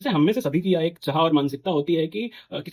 जैसे हम में से सभी की यह एक चाह और मानसिकता होती है कि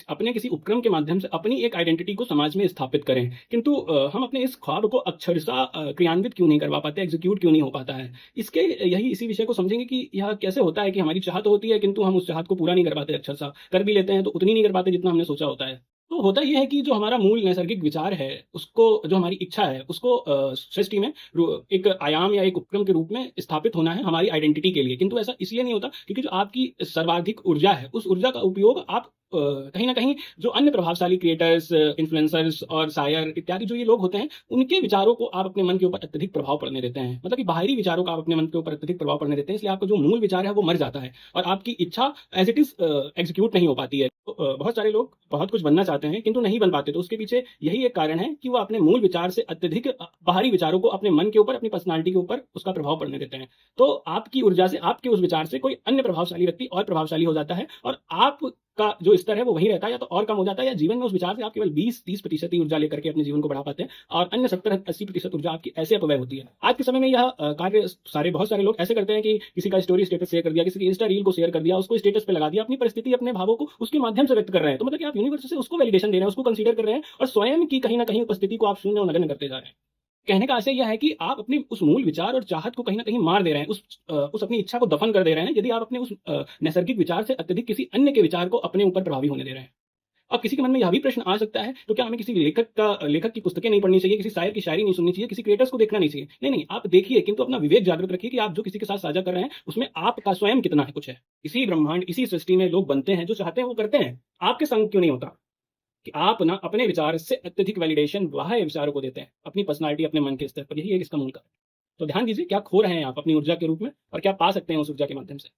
अपने किसी उपक्रम के माध्यम से अपनी एक आइडेंटिटी को समाज में स्थापित करें। किंतु हम अपने इस ख्वाब को अक्षरशः क्रियान्वित क्यों नहीं करवा पाते, एग्जीक्यूट क्यों नहीं हो पाता है? इसके यही इसी विषय को समझेंगे कि यह कैसे होता है कि हमारी चाह तो होती है, किंतु हम उस चाहत को पूरा नहीं कर पाते, अक्षरशः कर भी लेते हैं तो उतनी नहीं कर पाते जितना हमने सोचा होता है। तो होता ये है कि जो हमारा मूल नैसर्गिक विचार है, उसको, जो हमारी इच्छा है, उसको सृष्टि में एक आयाम या एक उपक्रम के रूप में स्थापित होना है हमारी आइडेंटिटी के लिए। किंतु ऐसा इसलिए नहीं होता क्योंकि जो आपकी सर्वाधिक ऊर्जा है, उस ऊर्जा का उपयोग आप कहीं न कहीं जो अन्य प्रभावशाली क्रिएटर्स, इन्फ्लुएंसर्स और शायर इत्यादि जो ये लोग होते हैं, उनके विचारों को आप अपने मन के ऊपर अत्यधिक प्रभाव पड़ने देते हैं। मतलब कि बाहरी विचारों का आप अपने मन के ऊपर अत्यधिक प्रभाव पड़ने देते हैं, इसलिए आपका जो मूल विचार है वो मर जाता है और आपकी इच्छा एज़ इट इज़ एग्ज़ीक्यूट नहीं हो पाती है। तो बहुत सारे लोग बहुत कुछ बनना चाहते हैं किंतु नहीं बन पाते, तो उसके पीछे यही एक कारण है कि वो अपने मूल विचार से अत्यधिक बाहरी विचारों को अपने मन के ऊपर, अपनी पर्सनैलिटी के ऊपर उसका प्रभाव पड़ने देते हैं। तो आपकी ऊर्जा से, आपके उस विचार से कोई अन्य प्रभावशाली व्यक्ति और प्रभावशाली हो जाता है और आपका जो स्तर है वो वहीं रहता है या तो और कम हो जाता है, या जीवन में उस विचार से आप केवल 20-30% ही ऊर्जा लेकर के अपने जीवन को बढ़ा पाते हैं और अन्य 70-80% ऊर्जा आपकी ऐसे अपव्यय होती है। आज के समय में यह कार्य सारे बहुत सारे लोग ऐसे करते हैं कि किसी का स्टोरी स्टेटस शेयर कर दिया, किसी की इंस्टा रील को शेयर कर दिया, उसको स्टेटस पे लगा दिया, अपनी परिस्थिति, अपने भावों को उसके माध्यम से व्यक्त कर रहे हैं। तो मतलब कि आप यूनिवर्स से उसको वैलिडेशन दे रहे हैं, उसको कंसीडर कर रहे हैं और स्वयं की कहीं न कहीं उपस्थिति को आप शून्य और नगण्य करते जा रहे हैं। कहने का आशय यह है कि आप अपने उस मूल विचार और चाहत को कहीं न कहीं मार दे रहे हैं, उस अपनी इच्छा को दफ़न कर दे रहे हैं, यदि आप अपने उस नैसर्गिक विचार से अत्यधिक किसी अन्य के विचार को अपने ऊपर प्रभावी होने दे रहे हैं। अब किसी के मन में यह भी प्रश्न आ सकता है, तो क्या हमें किसी लेखक की पुस्तकें नहीं पढ़नी चाहिए, किसी शायर की शायरी नहीं सुननी चाहिए, किसी क्रिएटर्स को देखना नहीं चाहिए? नहीं, नहीं, आप देखिए, किंतु अपना विवेक जागृत रखिए कि आप जो किसी के साथ साझा कर रहे हैं, उसमें आपका स्वयं कितना है कुछ है। इसी ब्रह्मांड, इसी सृष्टि में लोग बनते हैं, जो चाहते हैं वो करते हैं। आपके संग क्यों नहीं होता? कि आप ना अपने विचार से अत्यधिक वैलिडेशन बाह्य विचारों को देते हैं, अपनी पर्सनैलिटी, अपने मन के स्तर पर, यही एक इसका मूल कारण है। तो ध्यान दीजिए क्या खो रहे हैं आप अपनी ऊर्जा के रूप में और क्या पा सकते हैं उस ऊर्जा के माध्यम से।